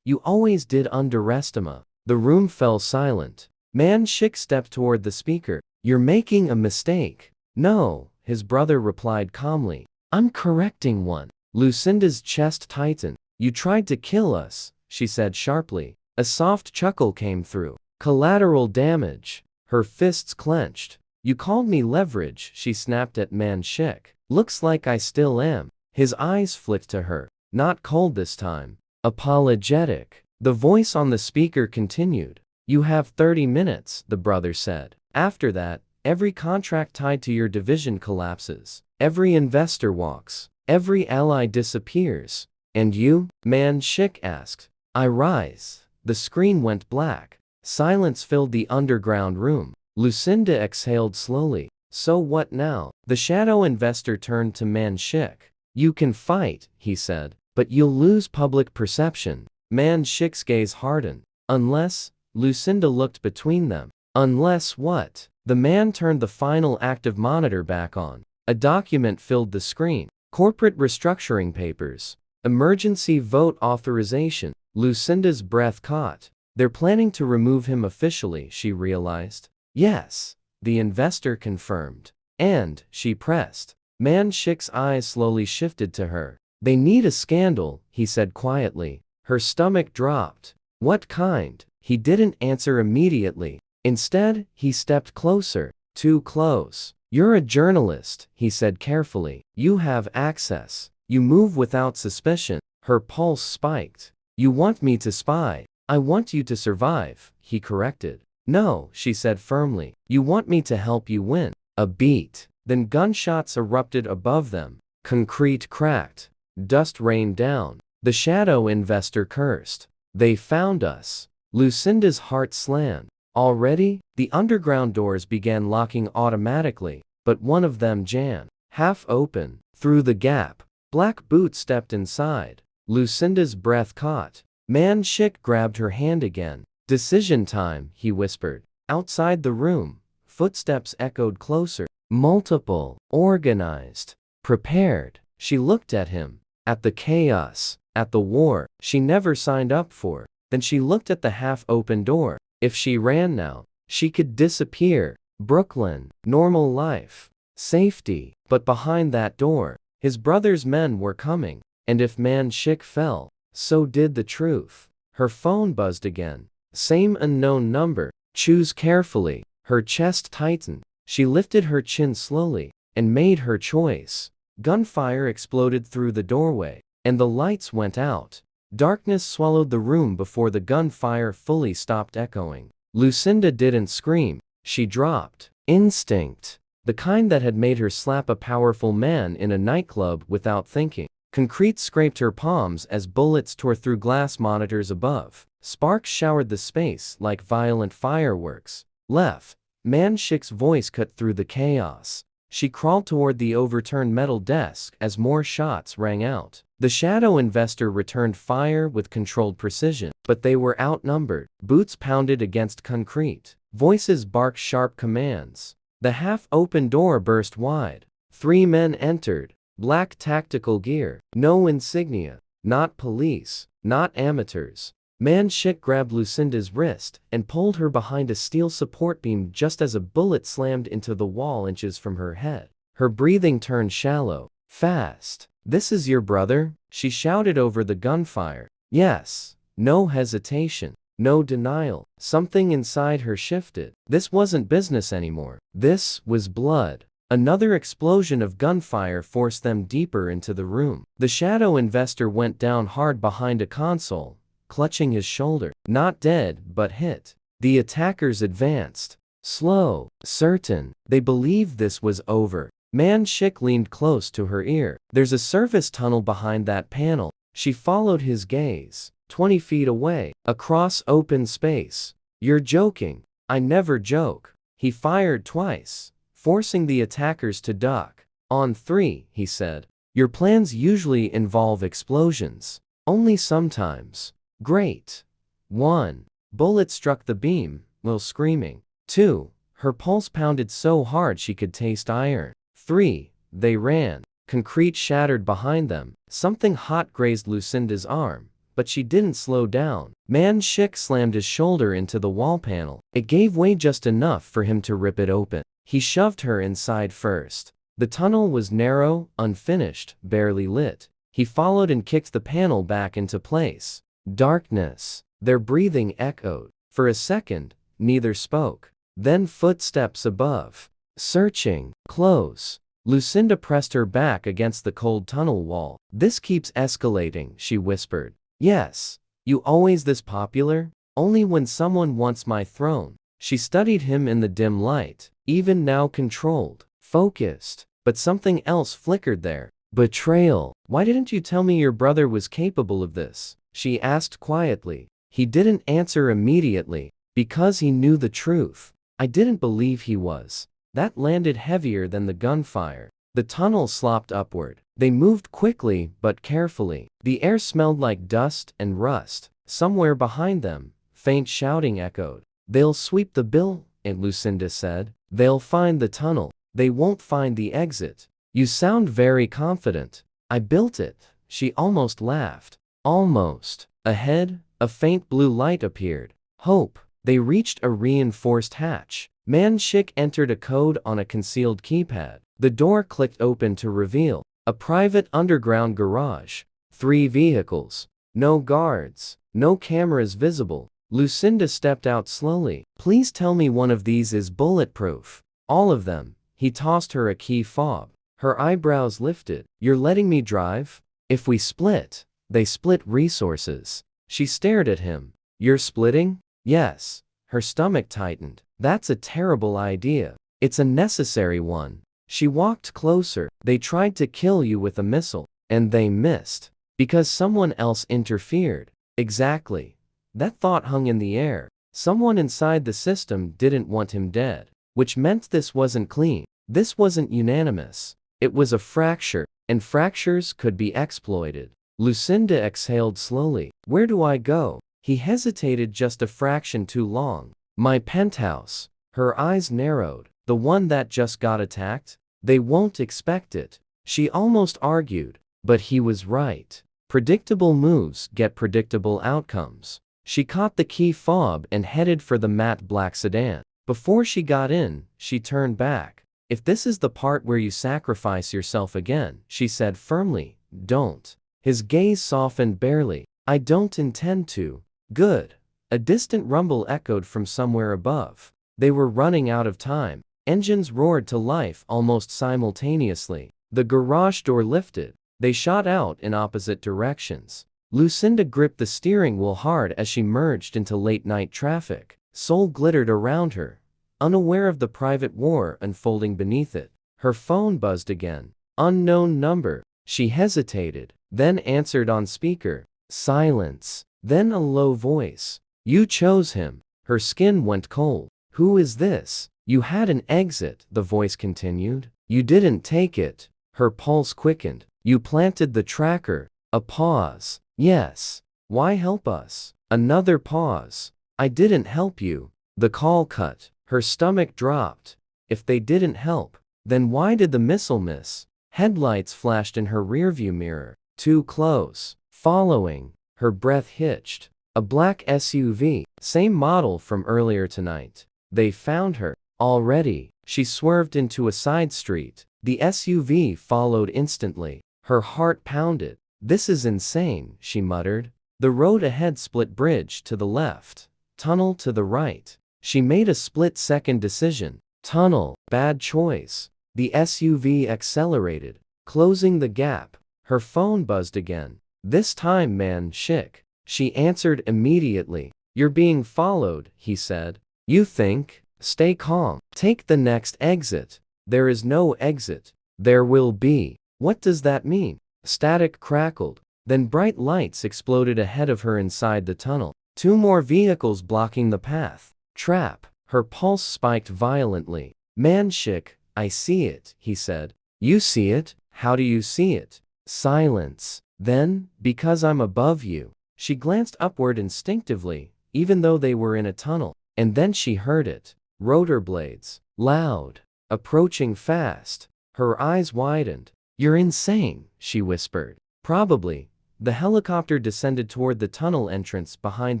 You always did underestimate. The room fell silent. Man Shik stepped toward the speaker. You're making a mistake. No, his brother replied calmly. I'm correcting one. Lucinda's chest tightened. You tried to kill us, she said sharply. A soft chuckle came through. Collateral damage. Her fists clenched. You called me leverage, she snapped at Man Shik. Looks like I still am. His eyes flicked to her. Not cold this time. Apologetic. The voice on the speaker continued. You have 30 minutes, the brother said. After that, every contract tied to your division collapses. Every investor walks. Every ally disappears. And you? Man Shik asked. I rise. The screen went black. Silence filled the underground room. Lucinda exhaled slowly. So what now? The shadow investor turned to Man Shik. You can fight, he said, but you'll lose public perception. Man Shik's gaze hardened. Unless, Lucinda looked between them. Unless what? The man turned the final active monitor back on. A document filled the screen. Corporate restructuring papers. Emergency vote authorization. Lucinda's breath caught. They're planning to remove him officially, she realized. Yes, the investor confirmed. And, she pressed. Man Shik's eyes slowly shifted to her. They need a scandal, he said quietly. Her stomach dropped. What kind? He didn't answer immediately. Instead, he stepped closer. Too close. You're a journalist, he said carefully. You have access. You move without suspicion. Her pulse spiked. You want me to spy? I want you to survive, he corrected. No, she said firmly. You want me to help you win. A beat. Then gunshots erupted above them. Concrete cracked. Dust rained down. The shadow investor cursed. They found us. Lucinda's heart slammed. Already, the underground doors began locking automatically, but one of them jammed. Half open. Through the gap, Black Boot stepped inside. Lucinda's breath caught. Man Shik grabbed her hand again. Decision time, he whispered. Outside the room, footsteps echoed closer. Multiple. Organized. Prepared. She looked at him. At the chaos. At the war she never signed up for. Then she looked at the half-open door. If she ran now, she could disappear. Brooklyn. Normal life. Safety. But behind that door, his brother's men were coming. And if Man Shik fell, so did the truth. Her phone buzzed again. Same unknown number. Choose carefully. Her chest tightened. She lifted her chin slowly and made her choice. Gunfire exploded through the doorway, and the lights went out. Darkness swallowed the room before the gunfire fully stopped echoing. Lucinda didn't scream. She dropped. Instinct. The kind that had made her slap a powerful man in a nightclub without thinking. Concrete scraped her palms as bullets tore through glass monitors above. Sparks showered the space like violent fireworks. Left. Man Shik's voice cut through the chaos. She crawled toward the overturned metal desk as more shots rang out. The shadow investor returned fire with controlled precision, but they were outnumbered. Boots pounded against concrete. Voices barked sharp commands. The half-open door burst wide. 3 men entered. Black tactical gear. No insignia. Not police. Not amateurs. Man Shik grabbed Lucinda's wrist and pulled her behind a steel support beam just as a bullet slammed into the wall inches from her head. Her breathing turned shallow. Fast. This is your brother? She shouted over the gunfire. Yes. No hesitation. No denial. Something inside her shifted. This wasn't business anymore. This was blood. Another explosion of gunfire forced them deeper into the room. The shadow investor went down hard behind a console, clutching his shoulder. Not dead, but hit. The attackers advanced. Slow, certain. They believed this was over. Man Shik leaned close to her ear. There's a service tunnel behind that panel. She followed his gaze. 20 feet away, across open space. You're joking. I never joke. He fired twice, forcing the attackers to duck. On 3, he said. Your plans usually involve explosions. Only sometimes. Great. 1. Bullet struck the beam, while screaming. 2. Her pulse pounded so hard she could taste iron. 3. They ran. Concrete shattered behind them. Something hot grazed Lucinda's arm, but she didn't slow down. Man Shik slammed his shoulder into the wall panel. It gave way just enough for him to rip it open. He shoved her inside first. The tunnel was narrow, unfinished, barely lit. He followed and kicked the panel back into place. Darkness. Their breathing echoed. For a second, neither spoke. Then footsteps above. Searching. Close. Lucinda pressed her back against the cold tunnel wall. This keeps escalating, she whispered. Yes. You always this popular? Only when someone wants my throne. She studied him in the dim light, even now controlled, focused. But something else flickered there. Betrayal. Why didn't you tell me your brother was capable of this? She asked quietly. He didn't answer immediately, because he knew the truth. I didn't believe he was. That landed heavier than the gunfire. The tunnel slopped upward. They moved quickly but carefully. The air smelled like dust and rust. Somewhere behind them, faint shouting echoed. They'll sweep the bill, Aunt Lucinda said. They'll find the tunnel. They won't find the exit. You sound very confident. I built it. She almost laughed. Almost. Ahead, a faint blue light appeared. Hope. They reached a reinforced hatch. Man-Shik entered a code on a concealed keypad. The door clicked open to reveal a private underground garage. 3 vehicles. No guards. No cameras visible. Lucinda stepped out slowly. Please tell me one of these is bulletproof. All of them. He tossed her a key fob. Her eyebrows lifted. You're letting me drive? If we split. They split resources. She stared at him. You're splitting? Yes. Her stomach tightened. That's a terrible idea. It's a necessary one. She walked closer. They tried to kill you with a missile. And they missed. Because someone else interfered. Exactly. That thought hung in the air. Someone inside the system didn't want him dead. Which meant this wasn't clean. This wasn't unanimous. It was a fracture. And fractures could be exploited. Lucinda exhaled slowly. Where do I go? He hesitated just a fraction too long. My penthouse. Her eyes narrowed. The one that just got attacked? They won't expect it. She almost argued. But he was right. Predictable moves get predictable outcomes. She caught the key fob and headed for the matte black sedan. Before she got in, she turned back. If this is the part where you sacrifice yourself again, she said firmly, don't. His gaze softened barely. I don't intend to. Good. A distant rumble echoed from somewhere above. They were running out of time. Engines roared to life almost simultaneously. The garage door lifted. They shot out in opposite directions. Lucinda gripped the steering wheel hard as she merged into late-night traffic. Seoul glittered around her, unaware of the private war unfolding beneath it. Her phone buzzed again. Unknown number. She hesitated, then answered on speaker. Silence. Then a low voice. You chose him. Her skin went cold. Who is this? You had an exit, the voice continued. You didn't take it. Her pulse quickened. You planted the tracker. A pause. Yes. Why help us? Another pause. I didn't help you. The call cut. Her stomach dropped. If they didn't help, then why did the missile miss? Headlights flashed in her rearview mirror. Too close. Following. Her breath hitched. A black SUV. Same model from earlier tonight. They found her. Already. She swerved into a side street. The SUV followed instantly. Her heart pounded. This is insane, she muttered. The road ahead split bridge to the left. Tunnel to the right. She made a split-second decision. Tunnel. Bad choice. The SUV accelerated, closing the gap. Her phone buzzed again. This time, Man-Shik. She answered immediately. You're being followed, he said. You think? Stay calm. Take the next exit. There is no exit. There will be. What does that mean? Static crackled. Then bright lights exploded ahead of her inside the tunnel. 2 more vehicles blocking the path. Trap. Her pulse spiked violently. Man-Shik, I see it, he said. You see it? How do you see it? Silence. Then, because I'm above you. She glanced upward instinctively, even though they were in a tunnel. And then she heard it. Rotor blades. Loud. Approaching fast. Her eyes widened. You're insane, she whispered. Probably. The helicopter descended toward the tunnel entrance behind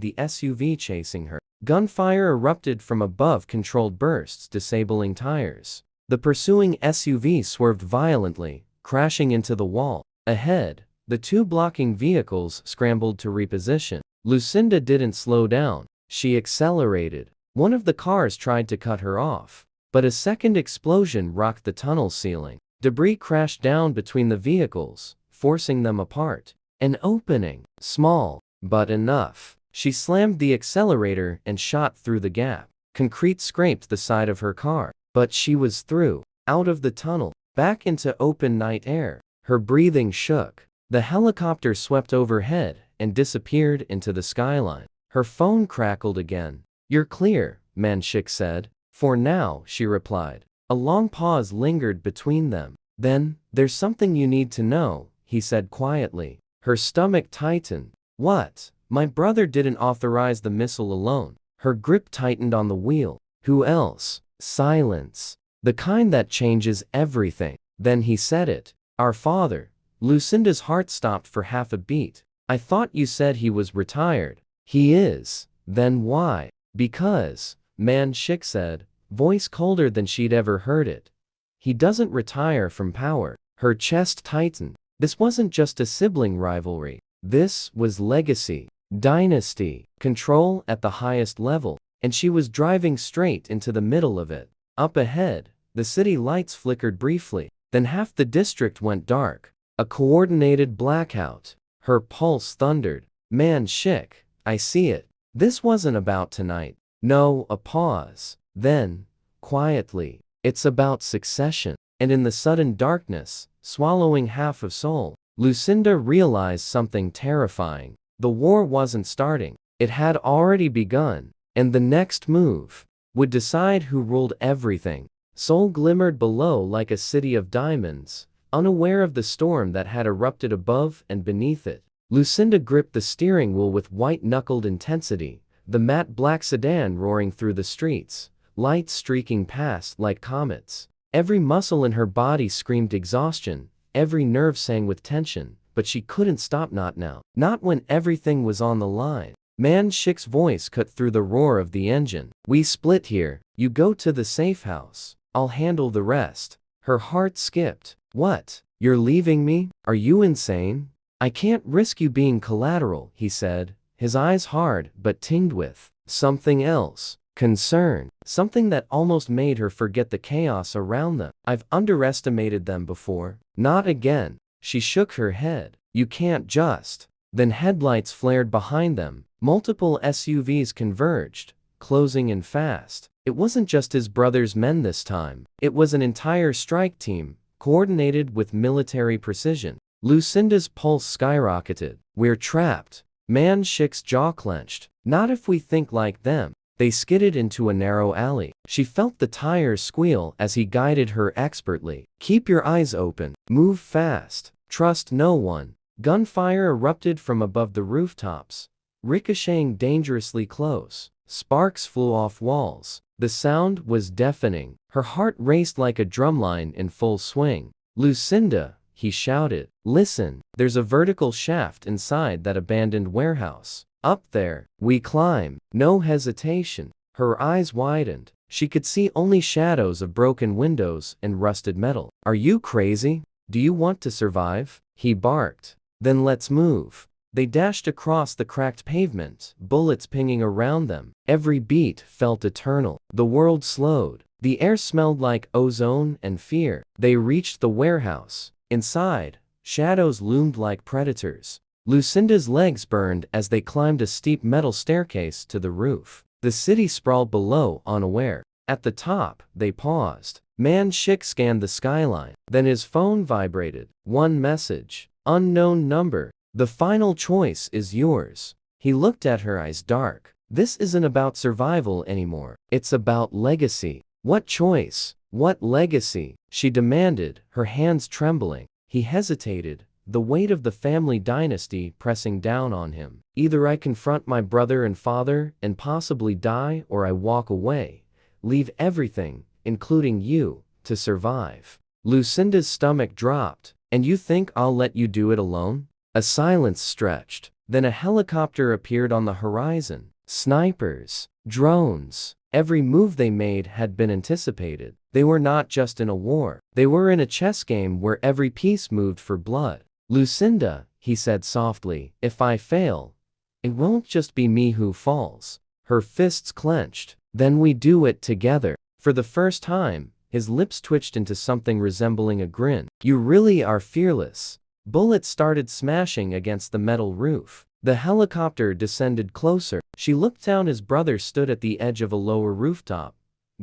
the SUV chasing her. Gunfire erupted from above, controlled bursts disabling tires. The pursuing SUV swerved violently, crashing into the wall. Ahead, the 2 blocking vehicles scrambled to reposition. Lucinda didn't slow down. She accelerated. One of the cars tried to cut her off. But a second explosion rocked the tunnel ceiling. Debris crashed down between the vehicles, forcing them apart. An opening. Small. But enough. She slammed the accelerator and shot through the gap. Concrete scraped the side of her car. But she was through. Out of the tunnel. Back into open night air. Her breathing shook. The helicopter swept overhead and disappeared into the skyline. Her phone crackled again. "You're clear," Manshik said. "For now," she replied. A long pause lingered between them. "Then, there's something you need to know," he said quietly. Her stomach tightened. "What?" "My brother didn't authorize the missile alone." Her grip tightened on the wheel. "Who else?" Silence. "The kind that changes everything." Then he said it. "Our father." Lucinda's heart stopped for half a beat. "I thought you said he was retired." "He is." "Then why?" "Because," Manshik said, voice colder than she'd ever heard it. "He doesn't retire from power." Her chest tightened. This wasn't just a sibling rivalry. This was legacy, dynasty, control at the highest level, and she was driving straight into the middle of it. Up ahead, the city lights flickered briefly, then half the district went dark. A coordinated blackout. Her pulse thundered. "Manshik, I see it. This wasn't about tonight." "No," a pause. Then, quietly, "It's about succession." And in the sudden darkness, swallowing half of Seoul, Lucinda realized something terrifying. The war wasn't starting. It had already begun, and the next move would decide who ruled everything. Seoul glimmered below like a city of diamonds, unaware of the storm that had erupted above and beneath it. Lucinda gripped the steering wheel with white-knuckled intensity, the matte black sedan roaring through the streets, lights streaking past like comets. Every muscle in her body screamed exhaustion, every nerve sang with tension, but she couldn't stop. Not now. Not when everything was on the line. Manshik's voice cut through the roar of the engine. "We split here. You go to the safe house. I'll handle the rest." Her heart skipped. "What? You're leaving me? Are you insane?" "I can't risk you being collateral," he said, his eyes hard but tinged with something else. Concern. Something that almost made her forget the chaos around them. "I've underestimated them before." "Not again." She shook her head. "You can't just." Then headlights flared behind them. Multiple SUVs converged, closing in fast. It wasn't just his brother's men this time. It was an entire strike team, coordinated with military precision. Lucinda's pulse skyrocketed. "We're trapped." Manshik's jaw clenched. "Not if we think like them." They skidded into a narrow alley. She felt the tires squeal as he guided her expertly. "Keep your eyes open. Move fast. Trust no one." Gunfire erupted from above the rooftops, ricocheting dangerously close. Sparks flew off walls. The sound was deafening. Her heart raced like a drumline in full swing. "Lucinda," he shouted. "Listen, there's a vertical shaft inside that abandoned warehouse. Up there, we climb." No hesitation. Her eyes widened. She could see only shadows of broken windows and rusted metal. "Are you crazy? Do you want to survive?" he barked. "Then let's move." They dashed across the cracked pavement, bullets pinging around them. Every beat felt eternal. The world slowed. The air smelled like ozone and fear. They reached the warehouse. Inside, shadows loomed like predators. Lucinda's legs burned as they climbed a steep metal staircase to the roof. The city sprawled below, unaware. At the top, they paused. Manshik scanned the skyline. Then his phone vibrated. One message. "Unknown number. The final choice is yours." He looked at her, eyes dark. "This isn't about survival anymore. It's about legacy." "What choice? What legacy?" she demanded, her hands trembling. He hesitated, the weight of the family dynasty pressing down on him. "Either I confront my brother and father and possibly die, or I walk away, leave everything, including you, to survive." Lucinda's stomach dropped. "And you think I'll let you do it alone?" A silence stretched. Then a helicopter appeared on the horizon. Snipers. Drones. Every move they made had been anticipated. They were not just in a war. They were in a chess game where every piece moved for blood. "Lucinda," he said softly, "if I fail, it won't just be me who falls." Her fists clenched. "Then we do it together." For the first time, his lips twitched into something resembling a grin. "You really are fearless." Bullets started smashing against the metal roof. The helicopter descended closer. She looked down. His brother stood at the edge of a lower rooftop,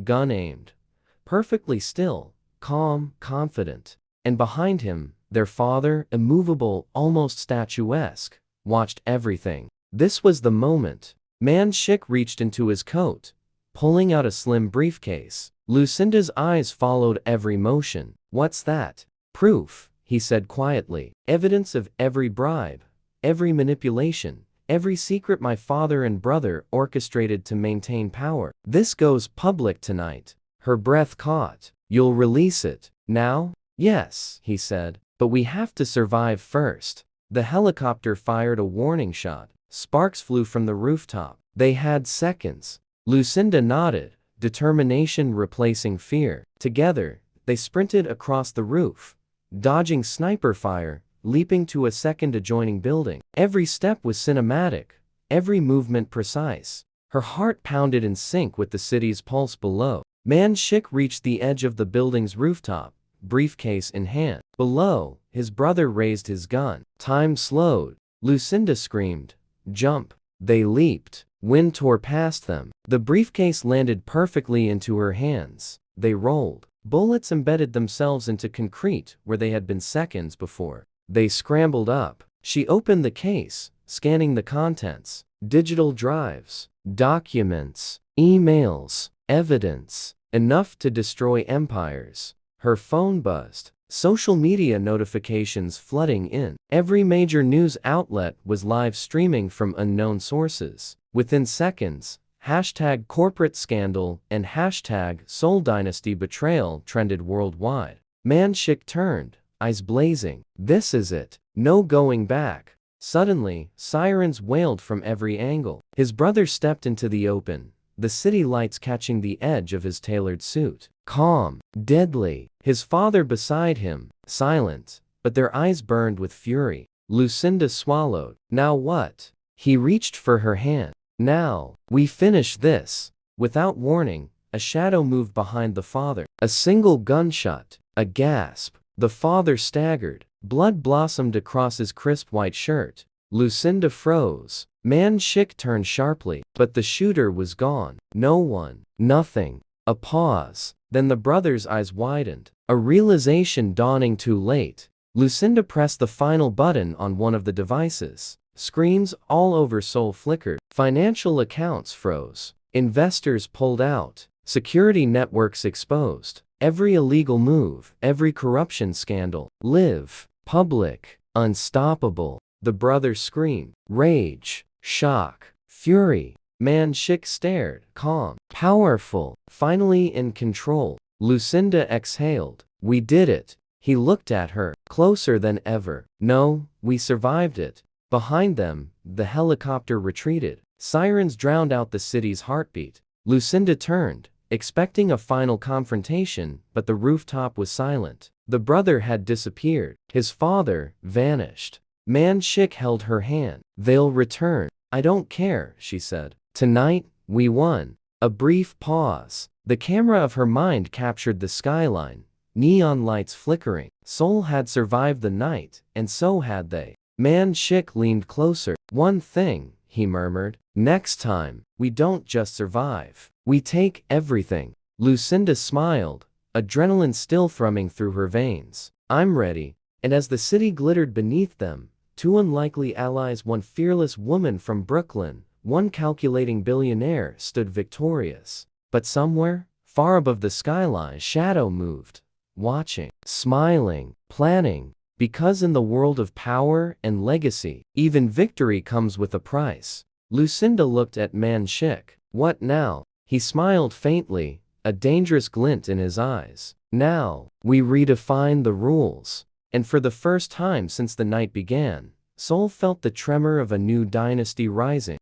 gun aimed. Perfectly still, calm, confident. And behind him, their father, immovable, almost statuesque, watched everything. This was the moment. Man-Shik reached into his coat, pulling out a slim briefcase. Lucinda's eyes followed every motion. "What's that?" "Proof," he said quietly. "Evidence of every bribe, every manipulation, every secret my father and brother orchestrated to maintain power. This goes public tonight." Her breath caught. "You'll release it now?" "Yes," he said, "but we have to survive first." The helicopter fired a warning shot. Sparks flew from the rooftop. They had seconds. Lucinda nodded, determination replacing fear. Together, they sprinted across the roof, dodging sniper fire, leaping to a second adjoining building. Every step was cinematic, every movement precise. Her heart pounded in sync with the city's pulse below. Man-Shik reached the edge of the building's rooftop, briefcase in hand. Below, his brother raised his gun. Time slowed. Lucinda screamed, "Jump!" They leaped. Wind tore past them. The briefcase landed perfectly into her hands. They rolled. Bullets embedded themselves into concrete where they had been seconds before. They scrambled up. She opened the case, scanning the contents. Digital drives, documents, emails, evidence. Enough to destroy empires. Her phone buzzed. Social media notifications flooding in. Every major news outlet was live streaming from unknown sources. Within seconds, hashtag corporate scandal and hashtag Seoul Dynasty betrayal trended worldwide. Man-Shik turned, eyes blazing. This is it. No going back. Suddenly, sirens wailed from every angle. His brother stepped into the open, the city lights catching the edge of his tailored suit. Calm, deadly. His father beside him, silent, but their eyes burned with fury. Lucinda swallowed. "Now what?" He reached for her hand. "Now, we finish this." Without warning, a shadow moved behind the father. A single gunshot, a gasp. The father staggered. Blood blossomed across his crisp white shirt. Lucinda froze. Man-Shik turned sharply, but the shooter was gone. No one, nothing. A pause. Then the brother's eyes widened. A realization dawning too late. Lucinda pressed the final button on one of the devices. Screens all over Seoul flickered. Financial accounts froze. Investors pulled out. Security networks exposed. Every illegal move, every corruption scandal. Live. Public. Unstoppable. The brother screamed. Rage. Shock. Fury. Man-Shik stared, calm, powerful, finally in control. Lucinda exhaled. "We did it." He looked at her, closer than ever. "No, we survived it." Behind them, the helicopter retreated. Sirens drowned out the city's heartbeat. Lucinda turned, expecting a final confrontation, but the rooftop was silent. The brother had disappeared. His father vanished. Man-Shik held her hand. "They'll return." "I don't care," she said. "Tonight, we won." A brief pause. The camera of her mind captured the skyline, neon lights flickering. Seoul had survived the night, and so had they. Man-Shik leaned closer. "One thing," he murmured. "Next time, we don't just survive. We take everything." Lucinda smiled, adrenaline still thrumming through her veins. "I'm ready." And as the city glittered beneath them, two unlikely allies, one fearless woman from Brooklyn, one calculating billionaire, stood victorious. But somewhere, far above the skyline, a shadow moved, watching, smiling, planning. Because in the world of power and legacy, even victory comes with a price. Lucinda looked at Man-Shik. "What now?" He smiled faintly, a dangerous glint in his eyes. "Now, we redefine the rules." And for the first time since the night began, Seoul felt the tremor of a new dynasty rising.